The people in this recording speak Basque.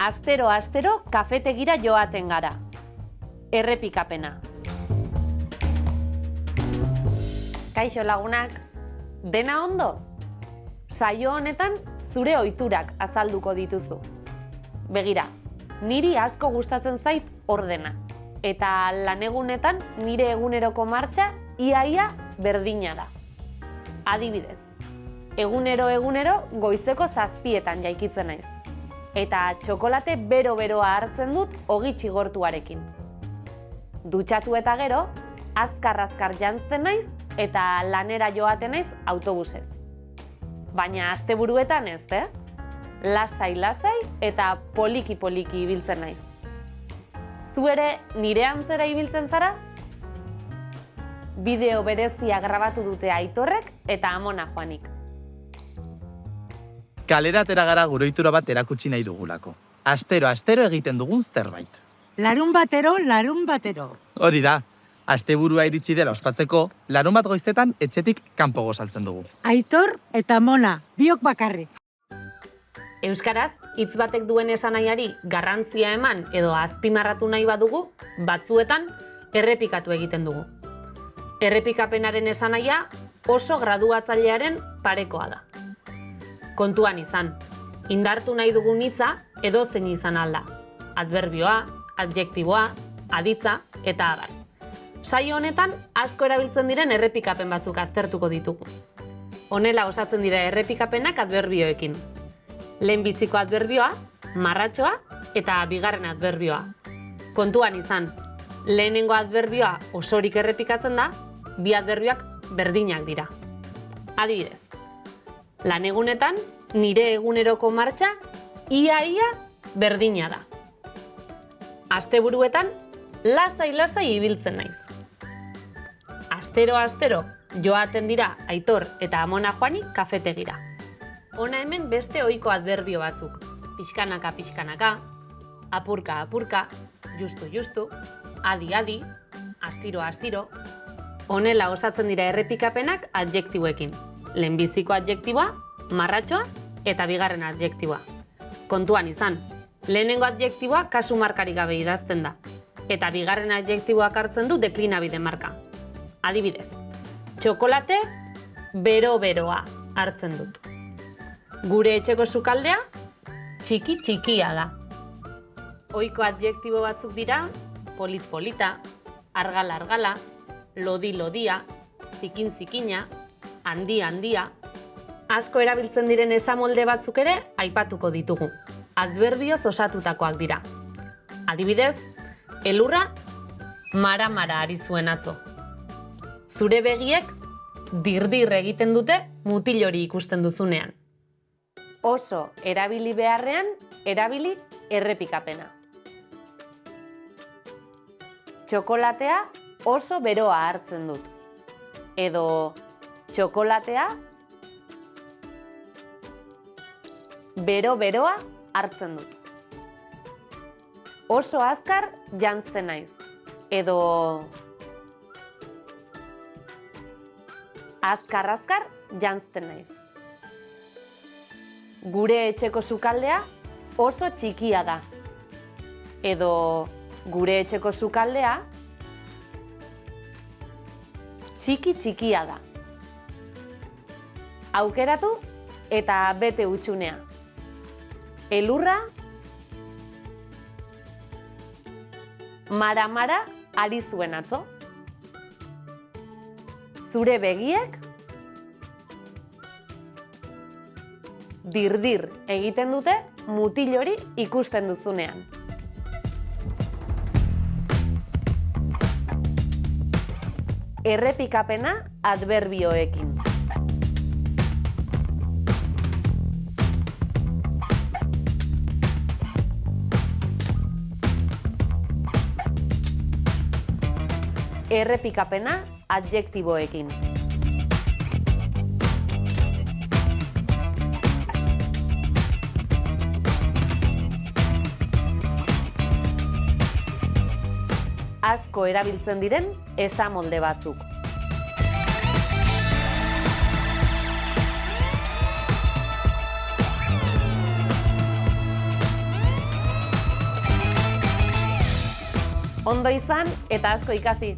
Astero kafetegira joaten gara. Errepikapena. Kaixo lagunak, dena ondo? Saio honetan zure ohiturak azalduko dituzu. Begira, niri asko gustatzen zait ordena. Eta lanegunetan nire eguneroko martxa iaia berdina da. Adibidez, egunero goizeko 7etan jaikitzen naiz. Eta txokolate bero-beroa hartzen dut ogi txigortuarekin. Dutxatu eta gero, azkar janzten naiz eta lanera joaten naiz autobusez. Baina asteburuetan ez, Lasai eta poliki ibiltzen naiz. Zu ere nire antzera ibiltzen zara? Bideo berezia grabatu dute Aitorrek eta Amona Juanik. Kalera atera gara gure ohitura bat erakutsi nahi dugulako. Astero egiten dugun zerbait. Larun batero. Hori da, asteburua iritsi dela ospatzeko, larunbat goizetan etxetik kanpo gozaltzen dugu. Aitor eta Mona, biok bakarrik. Euskaraz, hitz batek duen esanahiari garrantzia eman edo azpimarratu nahi badugu, batzuetan errepikatu egiten dugu. Errepikapenaren esanahia oso graduatzailearen parekoa da. Kontuan izan, indartu nahi dugun hitza edozein izan alda. Adverbioa, adjektiboa, aditza eta abar. Saio honetan asko erabiltzen diren errepikapen batzuk aztertuko ditugu. Honela osatzen dira errepikapenak adverbioekin. Lehenbiziko adverbioa, marratxoa eta bigarren adverbioa. Kontuan izan, lehenengo adverbioa osorik errepikatzen da, bi adverbioak berdinak dira. Adibidez, lanegunetan nire eguneroko martxa ia berdina da. Asteburuetan lasai ibiltzen naiz. Astero joaten dira Aitor eta Amona Juani kafetegira. Hona hemen beste ohiko adverbio batzuk. Pixkanaka, apurka, justu, adi, astiro. Honela osatzen dira errepikapenak adjektiboekin. Lehenbiziko adjektiboa, marratxoa eta bigarren adjektiboa. Kontuan izan, lehenengo adjektiboa kasu markarik gabe idazten da. Eta bigarren adjektiboak hartzen du deklinabide marka. Adibidez, txokolate bero-beroa hartzen dut. Gure etxeko sukaldea txikia da. Ohiko adjektibo batzuk dira polit-polita, argala, lodi-lodia, zikin-zikina, handia. Asko erabiltzen diren esamolde batzuk ere aipatuko ditugu. Adverbioz osatutakoak dira. Adibidez, elurra mara ari zuen atzo. Zure begiek dirdir egiten dute mutil hori ikusten duzunean. Oso erabili beharrean, erabili errepikapena. Txokolatea oso beroa hartzen dut. Edo txokolatea bero-beroa hartzen dut. Oso azkar janzten naiz. Edo azkar janzten naiz. Gure etxeko sukaldea oso txikia da. Edo gure etxeko sukaldea txikia da. Aukeratu eta bete hutsunea. Elurra mara ari zuen atzo. Zure begiek dirdir egiten dute mutil hori ikusten duzunean. Errepikapena adverbioekin. Errepikapena adjektiboekin. Asko erabiltzen diren esamolde batzuk. Ondo izan eta asko ikasi.